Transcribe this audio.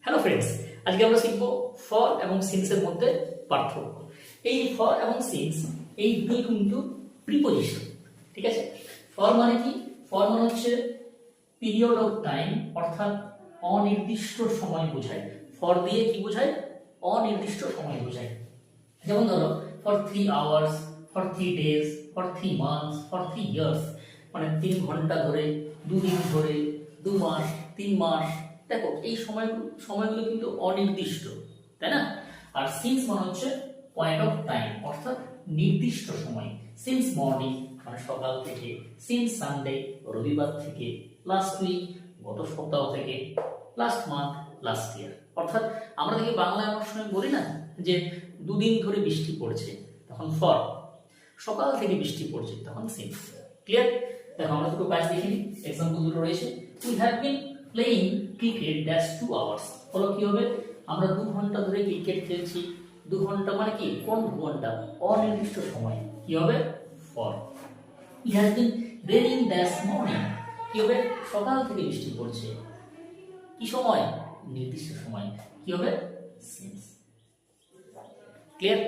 Hello friends, আজকে আমরা শিখব ফর এবং সিন্সের মধ্যে পার্থক্য। এই ফর এবং সিন্স এই দুই কিন্তু প্রিপোজিশন, ঠিক আছে। ফর মানে কি? ফর মানে হচ্ছে পিরিয়ড অফ টাইম, অর্থাৎ অনির্দিষ্ট সময় বোঝায়। ফর দিয়ে কি বোঝায়? অনির্দিষ্ট সময় বোঝায়। যেমন ধরো, for 3 hours, for 3 days, for 3 months, for 3 years, মানে 3 ঘন্টা ধরে, 2 দিন ধরে, 2 মাস, 3 মাস। দেখো, এই সময়গুলো কিন্তু অনির্দিষ্ট, তাই না? আর সিন্স মানে হচ্ছে পয়েন্ট অফ টাইম, অর্থাৎ নির্দিষ্ট সময়। সিন্স মর্নিং মানে সকাল থেকে, সিন্স সানডে রবিবার থেকে, লাস্ট উইক গত সপ্তাহ থেকে, লাস্ট মান্থ লাস্ট ইয়ার। অর্থাৎ আমরা দেখি বাংলায় অনেক সময় বলি না যে 2 দিন ধরে বৃষ্টি পড়ছে, তখন ফর। সকাল থেকে বৃষ্টি পড়ছে, তখন সিন্স। ক্লিয়ার? দেখো, আমরা দুটো কাজ দেখে নিই। এক্সাম্পল দুটো রয়েছে। We have been playing cricket dash 2 hours. Follow কি হবে? আমরা 2 ঘন্টা ধরে ক্রিকেট খেলছি। 2 ঘন্টা মানে কি? কোন 2 ঘন্টা? অনির্দিষ্ট সময়। কি হবে? For. It has been raining dash morning. কি হবে? সকাল থেকে বৃষ্টি পড়ছে। কি সময়? নির্দিষ্ট সময়। কি হবে? সিন্স। ক্লিয়ার?